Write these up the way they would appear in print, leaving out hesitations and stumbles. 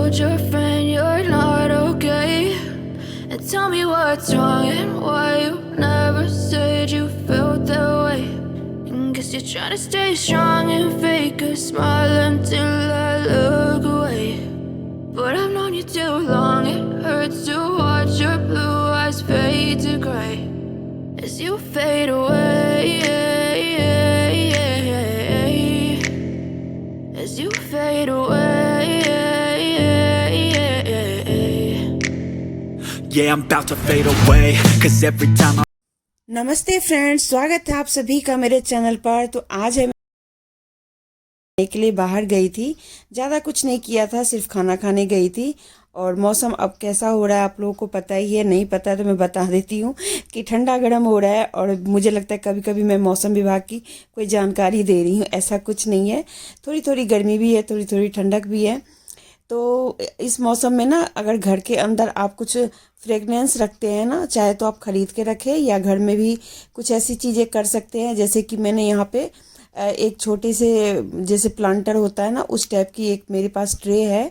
told your friend you're not okay? And tell me what's wrong and why you never said you felt that way. And guess you're trying to stay strong and fake a smile until I look away. But I've known you too long, it hurts to watch your blue eyes fade to gray as you fade away, as you fade away. Yeah, I'm about to fade away, 'cause every time नमस्ते friends, स्वागत है आप सभी का मेरे channel पर। तो आज है मैं के लिए बाहर गई थी, ज़्यादा कुछ नहीं किया था, सिर्फ खाना खाने गई थी। और मौसम अब कैसा हो रहा है आप लोगों को पता ही है, नहीं पता है तो मैं बता देती हूँ कि ठंडा गर्म हो रहा है। और मुझे लगता है कभी कभी मैं मौसम विभाग की कोई जानकारी दे रही हूँ, ऐसा कुछ नहीं है। थोड़ी थोड़ी गर्मी भी है, थोड़ी थोड़ी ठंडक भी है। तो इस मौसम में ना, अगर घर के अंदर आप कुछ फ्रेगनेंस रखते हैं ना, चाहे तो आप ख़रीद के रखें या घर में भी कुछ ऐसी चीज़ें कर सकते हैं। जैसे कि मैंने यहाँ पे एक छोटे से जैसे प्लांटर होता है ना, उस टाइप की एक मेरे पास ट्रे है,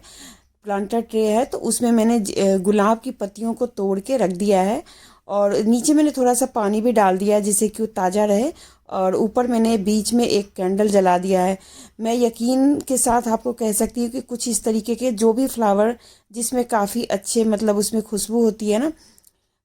प्लांटर ट्रे है। तो उसमें मैंने गुलाब की पत्तियों को तोड़ के रख दिया है और नीचे मैंने थोड़ा सा पानी भी डाल दिया है जिससे कि वो ताज़ा रहे। और ऊपर मैंने बीच में एक कैंडल जला दिया है। मैं यकीन के साथ आपको कह सकती हूँ कि कुछ इस तरीके के जो भी फ्लावर जिसमें काफ़ी अच्छे मतलब उसमें खुशबू होती है ना,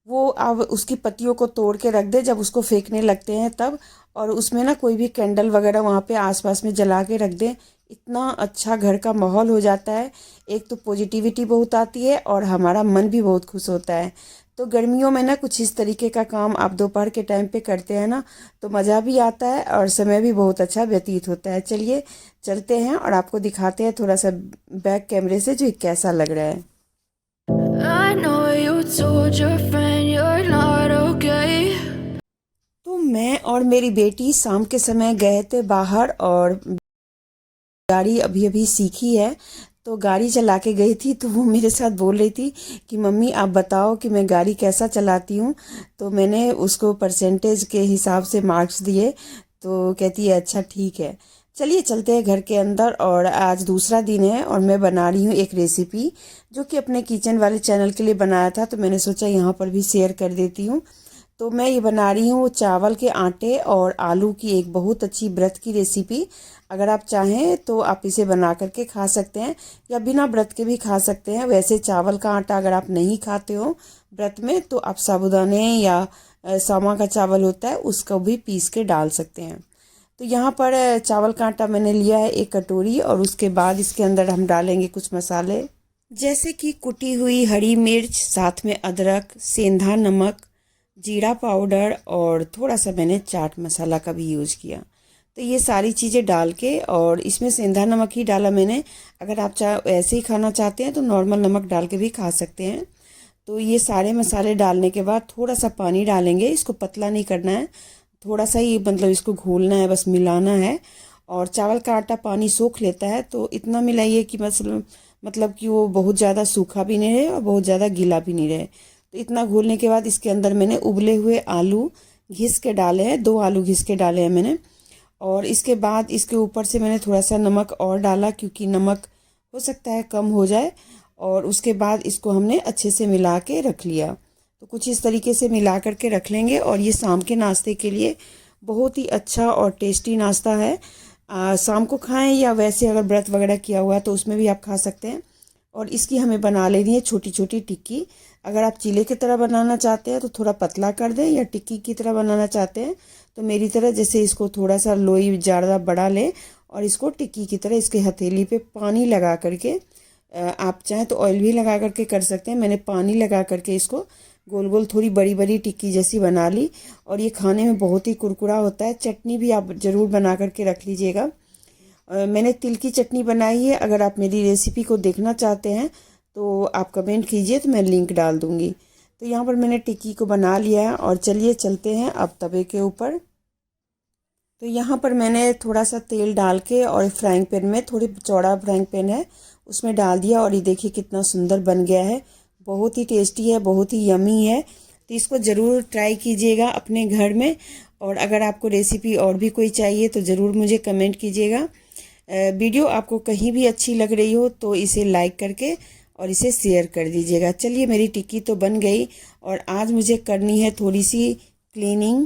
वो आप उसकी पत्तियों को तोड़ के रख दे जब उसको फेंकने लगते हैं तब। और उसमें ना कोई भी कैंडल वगैरह वहाँ पे आसपास में जला के रख दें, इतना अच्छा घर का माहौल हो जाता है। एक तो पॉजिटिविटी बहुत आती है और हमारा मन भी बहुत खुश होता है। तो गर्मियों में ना कुछ इस तरीके का काम आप दोपहर के टाइम पे करते हैं ना, तो मज़ा भी आता है और समय भी बहुत अच्छा व्यतीत होता है। चलिए चलते हैं और आपको दिखाते हैं थोड़ा सा बैक कैमरे से जो कैसा लग रहा है। I know you told your friend you're not okay. तो मैं और मेरी बेटी शाम के समय गए थे बाहर और गाड़ी अभी अभी सीखी है। तो गाड़ी चला के गई थी, तो वो मेरे साथ बोल रही थी कि मम्मी आप बताओ कि मैं गाड़ी कैसा चलाती हूँ। तो मैंने उसको परसेंटेज के हिसाब से मार्क्स दिए। तो कहती है अच्छा ठीक है, चलिए चलते हैं घर के अंदर। और आज दूसरा दिन है और मैं बना रही हूँ एक रेसिपी जो कि अपने किचन वाले चैनल के लिए बनाया था, तो मैंने सोचा यहाँ पर भी शेयर कर देती हूँ। तो मैं ये बना रही हूँ चावल के आटे और आलू की एक बहुत अच्छी व्रत की रेसिपी। अगर आप चाहें तो आप इसे बना करके खा सकते हैं या बिना व्रत के भी खा सकते हैं। वैसे चावल का आटा अगर आप नहीं खाते हो व्रत में, तो आप साबूदाने या सामा का चावल होता है उसको भी पीस के डाल सकते हैं। तो यहाँ पर चावल का आटा मैंने लिया है एक कटोरी, और उसके बाद इसके अंदर हम डालेंगे कुछ मसाले जैसे कि कुटी हुई हरी मिर्च, साथ में अदरक, सेंधा नमक, जीरा पाउडर और थोड़ा सा मैंने चाट मसाला का भी यूज़ किया। तो ये सारी चीज़ें डाल के, और इसमें सेंधा नमक ही डाला मैंने। अगर आप ऐसे ही खाना चाहते हैं तो नॉर्मल नमक डाल के भी खा सकते हैं। तो ये सारे मसाले डालने के बाद थोड़ा सा पानी डालेंगे। इसको पतला नहीं करना है, थोड़ा सा ही मतलब इसको घोलना है, बस मिलाना है। और चावल का आटा पानी सोख लेता है, तो इतना मिलाइए कि मतलब कि वो बहुत ज़्यादा सूखा भी नहीं रहे और बहुत ज़्यादा गीला भी नहीं रहे। तो इतना घोलने के बाद इसके अंदर मैंने उबले हुए आलू घिस के डाले हैं, 2 आलू घिस के डाले हैं मैंने। और इसके बाद इसके ऊपर से मैंने थोड़ा सा नमक और डाला, क्योंकि नमक हो सकता है कम हो जाए। और उसके बाद इसको हमने अच्छे से मिला के रख लिया। तो कुछ इस तरीके से मिला करके रख लेंगे। और ये शाम के नाश्ते के लिए बहुत ही अच्छा और टेस्टी नाश्ता है। शाम को खाएं या वैसे अगर व्रत वगैरह किया हुआ है तो उसमें भी आप खा सकते हैं। और इसकी हमें बना लेनी है छोटी छोटी टिक्की। अगर आप चीले की तरह बनाना चाहते हैं तो थोड़ा पतला कर दें, या टिक्की की तरह बनाना चाहते हैं तो मेरी तरह जैसे इसको थोड़ा सा लोई ज़्यादा बड़ा लें और इसको टिक्की की तरह इसके हथेली पे पानी लगा करके, आप चाहें तो ऑयल भी लगा करके कर सकते हैं। मैंने पानी लगा करके इसको गोल गोल थोड़ी बड़ी बड़ी टिक्की जैसी बना ली। और ये खाने में बहुत ही कुरकुरा होता है। चटनी भी आप ज़रूर बना करके रख लीजिएगा। मैंने तिल की चटनी बनाई है। अगर आप मेरी रेसिपी को देखना चाहते हैं तो आप कमेंट कीजिए, तो मैं लिंक डाल दूँगी। तो यहाँ पर मैंने टिक्की को बना लिया है और चलिए चलते हैं अब तवे के ऊपर। तो यहाँ पर मैंने थोड़ा सा तेल डाल के, और फ्राइंग पैन में, थोड़ी चौड़ा फ्राइंग पैन है, उसमें डाल दिया। और ये देखिए कितना सुंदर बन गया है, बहुत ही टेस्टी है, बहुत ही यमी है। तो इसको ज़रूर ट्राई कीजिएगा अपने घर में। और अगर आपको रेसिपी और भी कोई चाहिए तो ज़रूर मुझे कमेंट कीजिएगा। वीडियो आपको कहीं भी अच्छी लग रही हो तो इसे लाइक करके और इसे शेयर कर दीजिएगा। चलिए, मेरी टिक्की तो बन गई और आज मुझे करनी है थोड़ी सी क्लीनिंग।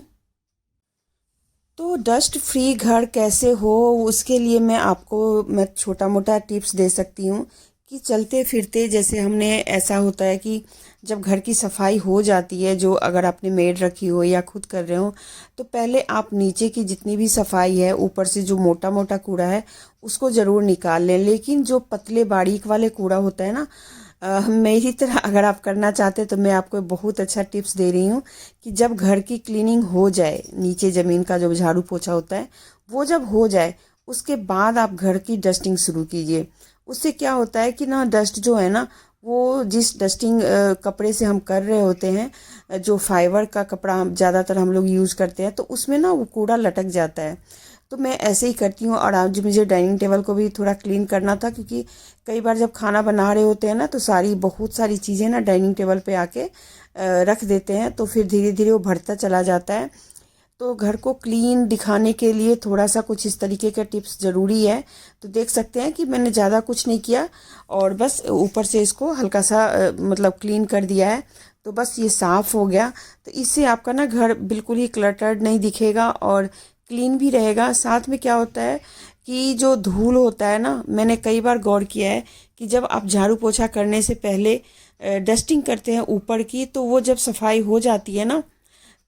तो डस्ट फ्री घर कैसे हो, उसके लिए मैं छोटा मोटा टिप्स दे सकती हूँ कि चलते फिरते जैसे हमने ऐसा होता है कि जब घर की सफाई हो जाती है, जो अगर आपने मेड रखी हो या खुद कर रहे हो, तो पहले आप नीचे की जितनी भी सफाई है, ऊपर से जो मोटा मोटा कूड़ा है उसको ज़रूर निकाल लें। लेकिन जो पतले बारीक वाले कूड़ा होता है ना, मेरी तरह अगर आप करना चाहते हैं तो मैं आपको बहुत अच्छा टिप्स दे रही हूँ कि जब घर की क्लीनिंग हो जाए, नीचे ज़मीन का जो झाड़ू पोछा होता है वो जब हो जाए, उसके बाद आप घर की डस्टिंग शुरू कीजिए। उससे क्या होता है कि ना, डस्ट जो है ना, वो जिस डस्टिंग कपड़े से हम कर रहे होते हैं, जो फाइबर का कपड़ा हम ज़्यादातर हम लोग यूज़ करते हैं, तो उसमें ना वो कूड़ा लटक जाता है। तो मैं ऐसे ही करती हूँ। और आज मुझे डाइनिंग टेबल को भी थोड़ा क्लीन करना था, क्योंकि कई बार जब खाना बना रहे होते हैं ना, तो बहुत सारी चीज़ें ना डाइनिंग टेबल पे आके रख देते हैं, तो फिर धीरे धीरे वो बढ़ता चला जाता है। तो घर को क्लीन दिखाने के लिए थोड़ा सा कुछ इस तरीके के टिप्स ज़रूरी है। तो देख सकते हैं कि मैंने ज़्यादा कुछ नहीं किया और बस ऊपर से इसको हल्का सा मतलब क्लीन कर दिया है। तो बस ये साफ़ हो गया। तो इससे आपका ना घर बिल्कुल ही क्लटर्ड नहीं दिखेगा और क्लीन भी रहेगा। साथ में क्या होता है कि जो धूल होता है ना, मैंने कई बार गौर किया है कि जब आप झाड़ू पोछा करने से पहले डस्टिंग करते हैं ऊपर की, तो वो जब सफाई हो जाती है ना,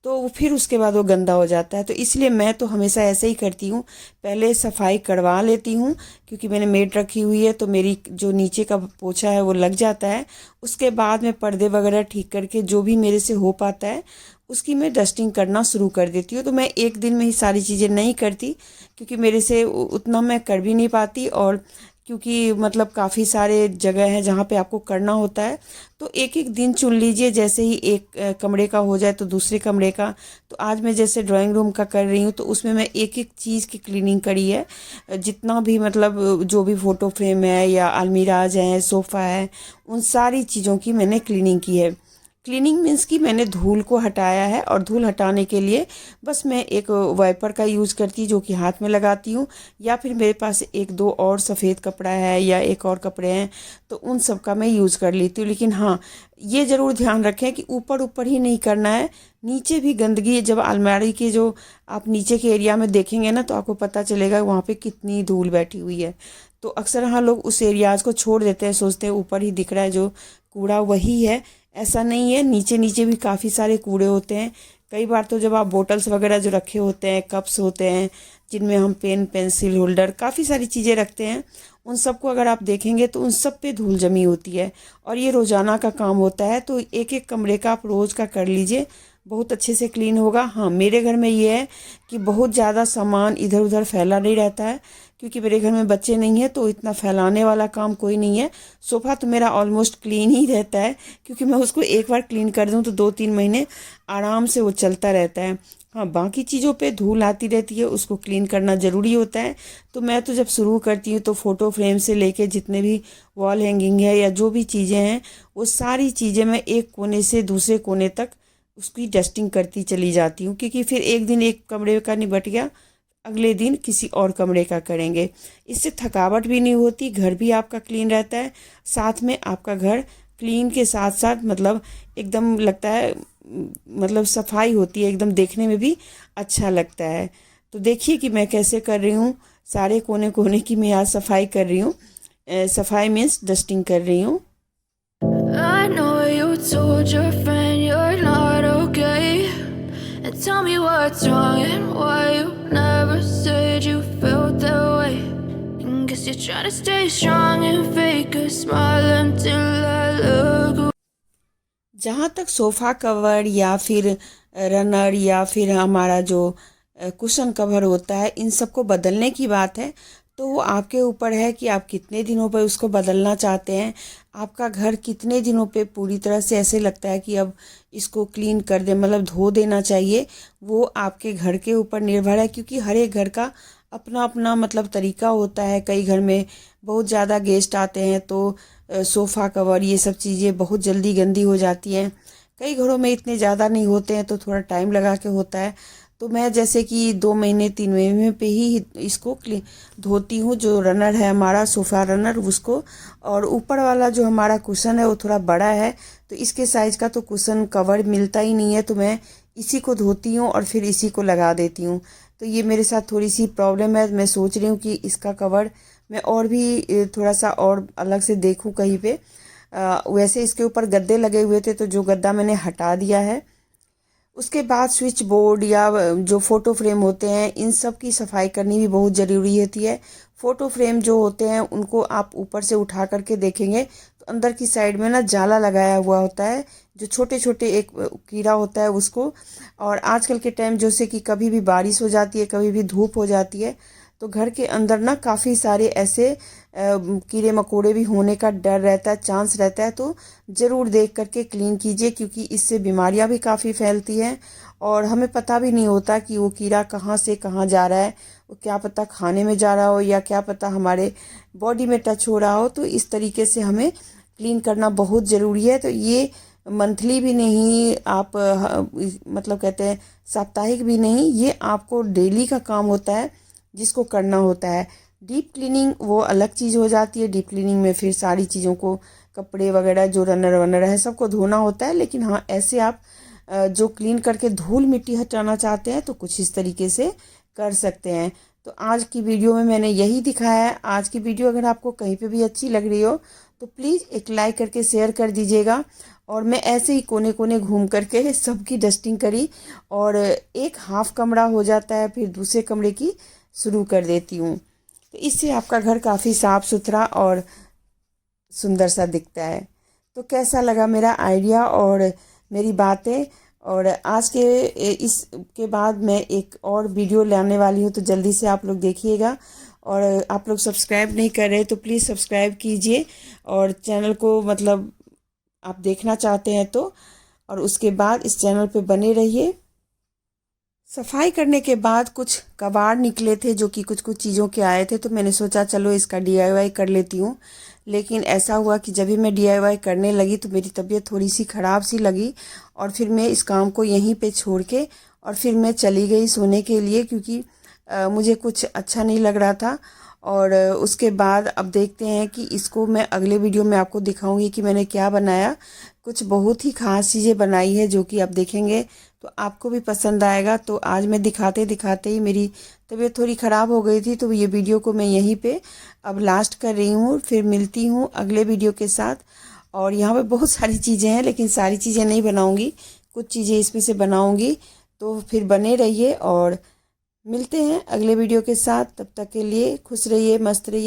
तो फिर उसके बाद वो गंदा हो जाता है। तो इसलिए मैं तो हमेशा ऐसे ही करती हूँ, पहले सफाई करवा लेती हूँ, क्योंकि मैंने मेड रखी हुई है तो मेरी जो नीचे का पोछा है वो लग जाता है। उसके बाद मैं पर्दे वगैरह ठीक करके जो भी मेरे से हो पाता है उसकी मैं डस्टिंग करना शुरू कर देती हूँ। तो मैं एक दिन में ही सारी चीज़ें नहीं करती, क्योंकि मेरे से उतना मैं कर भी नहीं पाती, और क्योंकि मतलब काफ़ी सारे जगह हैं जहाँ पे आपको करना होता है। तो एक एक दिन चुन लीजिए, जैसे ही एक कमरे का हो जाए तो दूसरे कमरे का। तो आज मैं जैसे ड्राइंग रूम का कर रही हूँ, तो उसमें मैं एक एक चीज़ की क्लीनिंग करी है। जितना भी मतलब जो भी फ़ोटो फ्रेम है या अलमीराज हैं, सोफ़ा है, उन सारी चीज़ों की मैंने क्लीनिंग की है। क्लीनिंग मीन्स कि मैंने धूल को हटाया है, और धूल हटाने के लिए बस मैं एक वाइपर का यूज़ करती हूँ, जो कि हाथ में लगाती हूँ, या फिर मेरे पास एक दो और सफ़ेद कपड़ा है या एक और कपड़े हैं, तो उन सब का मैं यूज़ कर लेती हूँ। लेकिन हाँ, ये ज़रूर ध्यान रखें कि ऊपर ऊपर ही नहीं करना है, नीचे भी गंदगी, जब अलमारी के जो आप नीचे के एरिया में देखेंगे ना, तो आपको पता चलेगा वहाँ पे कितनी धूल बैठी हुई है। तो अक्सर हाँ, लोग उस एरियाज़ को छोड़ देते हैं, सोचते हैं ऊपर ही दिख रहा है जो कूड़ा वही है। ऐसा नहीं है, नीचे नीचे भी काफ़ी सारे कूड़े होते हैं। कई बार तो जब आप बोटल्स वगैरह जो रखे होते हैं, कप्स होते हैं जिनमें हम पेन, पेंसिल होल्डर, काफ़ी सारी चीज़ें रखते हैं, उन सबको अगर आप देखेंगे तो उन सब पे धूल जमी होती है, और ये रोज़ाना का काम होता है। तो एक एक कमरे का आप रोज़ का कर लीजिए, बहुत अच्छे से क्लीन होगा। हाँ, मेरे घर में ये है कि बहुत ज़्यादा सामान इधर उधर फैला नहीं रहता है, क्योंकि मेरे घर में बच्चे नहीं हैं, तो इतना फैलाने वाला काम कोई नहीं है। सोफ़ा तो मेरा ऑलमोस्ट क्लीन ही रहता है, क्योंकि मैं उसको एक बार क्लीन कर दूं तो 2-3 महीने आराम से वो चलता रहता है। हाँ, बाकी चीज़ों पे धूल आती रहती है, उसको क्लीन करना ज़रूरी होता है। तो मैं तो जब शुरू करती हूँ तो फ़ोटो फ्रेम से लेके जितने भी वॉल हैंगिंग है या जो भी चीज़ें हैं, वो सारी चीज़ें मैं एक कोने से दूसरे कोने तक उसकी डस्टिंग करती चली जाती हूँ, क्योंकि फिर एक दिन एक कमरे का निबट गया, अगले दिन किसी और कमरे का करेंगे। इससे थकावट भी नहीं होती, घर भी आपका क्लीन रहता है, साथ में आपका घर क्लीन के साथ साथ मतलब एकदम लगता है, मतलब सफाई होती है, एकदम देखने में भी अच्छा लगता है। तो देखिए कि मैं कैसे कर रही हूँ, सारे कोने कोने की मैं आज सफाई कर रही हूँ। सफाई मीन्स डस्टिंग कर रही हूँ। I know you told your friend you're not okay, and tell me what's wrong and why you never said you felt that way. And guess you're trying to stay strong and fake a smile until I look. जहाँ तक sofa cover या फिर runner या फिर हमारा जो cushion cover होता है, इन सबको बदलने की बात है, तो वो आपके ऊपर है कि आप कितने दिनों पे उसको बदलना चाहते हैं। आपका घर कितने दिनों पे पूरी तरह से ऐसे लगता है कि अब इसको क्लीन कर दे, मतलब धो देना चाहिए, वो आपके घर के ऊपर निर्भर है। क्योंकि हर एक घर का अपना अपना मतलब तरीका होता है। कई घर में बहुत ज़्यादा गेस्ट आते हैं तो सोफ़ा कवर ये सब चीज़ें बहुत जल्दी गंदी हो जाती हैं। कई घरों में इतने ज़्यादा नहीं होते हैं तो थोड़ा टाइम लगा के होता है। तो मैं जैसे कि 2 महीने 3 महीने पे ही इसको धोती हूँ। जो रनर है हमारा सोफ़ा रनर उसको, और ऊपर वाला जो हमारा कुशन है वो थोड़ा बड़ा है, तो इसके साइज़ का तो कुशन कवर मिलता ही नहीं है, तो मैं इसी को धोती हूँ और फिर इसी को लगा देती हूँ। तो ये मेरे साथ थोड़ी सी प्रॉब्लम है। मैं सोच रही हूँ कि इसका कवर मैं और भी थोड़ा सा और अलग से देखूँ कहीं पे। वैसे इसके ऊपर गद्दे लगे हुए थे, तो जो गद्दा मैंने हटा दिया है। उसके बाद स्विच बोर्ड या जो फ़ोटो फ्रेम होते हैं इन सब की सफाई करनी भी बहुत ज़रूरी होती है। फ़ोटो फ्रेम जो होते हैं उनको आप ऊपर से उठा करके देखेंगे तो अंदर की साइड में ना जाला लगाया हुआ होता है, जो छोटे छोटे एक कीड़ा होता है उसको। और आजकल के टाइम जैसे कि कभी भी बारिश हो जाती है, कभी भी धूप हो जाती है, तो घर के अंदर ना काफ़ी सारे ऐसे कीड़े मकोड़े भी होने का डर रहता है, चांस रहता है। तो ज़रूर देख करके क्लीन कीजिए, क्योंकि इससे बीमारियां भी काफ़ी फैलती हैं और हमें पता भी नहीं होता कि वो कीड़ा कहाँ से कहाँ जा रहा है। वो क्या पता खाने में जा रहा हो या क्या पता हमारे बॉडी में टच हो रहा हो। तो इस तरीके से हमें क्लीन करना बहुत ज़रूरी है। तो ये मंथली भी नहीं, आप मतलब कहते हैं साप्ताहिक भी नहीं, ये आपको डेली का काम होता है जिसको करना होता है। डीप क्लीनिंग वो अलग चीज़ हो जाती है। डीप क्लीनिंग में फिर सारी चीज़ों को, कपड़े वगैरह जो रनर वनर है सबको धोना होता है। लेकिन हाँ, ऐसे आप जो क्लीन करके धूल मिट्टी हटाना चाहते हैं तो कुछ इस तरीके से कर सकते हैं। तो आज की वीडियो में मैंने यही दिखाया है। आज की वीडियो अगर आपको कहीं पे भी अच्छी लग रही हो तो प्लीज़ एक लाइक करके शेयर कर दीजिएगा। और मैं ऐसे ही कोने कोने घूम करके सबकी डस्टिंग करी, और एक हाफ कमरा हो जाता है फिर दूसरे कमरे की शुरू कर देती हूँ। तो इससे आपका घर काफ़ी साफ़ सुथरा और सुंदर सा दिखता है। तो कैसा लगा मेरा आइडिया और मेरी बातें। और आज के इसके बाद मैं एक और वीडियो लाने वाली हूँ, तो जल्दी से आप लोग देखिएगा। और आप लोग सब्सक्राइब नहीं कर रहे तो प्लीज़ सब्सक्राइब कीजिए, और चैनल को मतलब आप देखना चाहते हैं तो, और उसके बाद इस चैनल पे बने रहिए। सफाई करने के बाद कुछ कबाड़ निकले थे जो कि कुछ कुछ चीज़ों के आए थे, तो मैंने सोचा चलो इसका DIY कर लेती हूँ। लेकिन ऐसा हुआ कि जब भी मैं DIY करने लगी तो मेरी तबीयत थोड़ी सी ख़राब सी लगी, और फिर मैं इस काम को यहीं पे छोड़ के और फिर मैं चली गई सोने के लिए, क्योंकि मुझे कुछ अच्छा नहीं लग रहा था। और उसके बाद अब देखते हैं कि इसको मैं अगले वीडियो में आपको दिखाऊंगी कि मैंने क्या बनाया। कुछ बहुत ही ख़ास चीज़ें बनाई है जो कि आप देखेंगे तो आपको भी पसंद आएगा। तो आज मैं दिखाते दिखाते ही मेरी तबीयत थोड़ी ख़राब हो गई थी, तो ये वीडियो को मैं यहीं पे अब लास्ट कर रही हूँ। फिर मिलती हूँ अगले वीडियो के साथ। और यहाँ पे बहुत सारी चीज़ें हैं, लेकिन सारी चीज़ें नहीं बनाऊँगी, कुछ चीज़ें इसमें से बनाऊँगी। तो फिर बने रहिए और मिलते हैं अगले वीडियो के साथ। तब तक के लिए खुश रहिए, मस्त रहिए।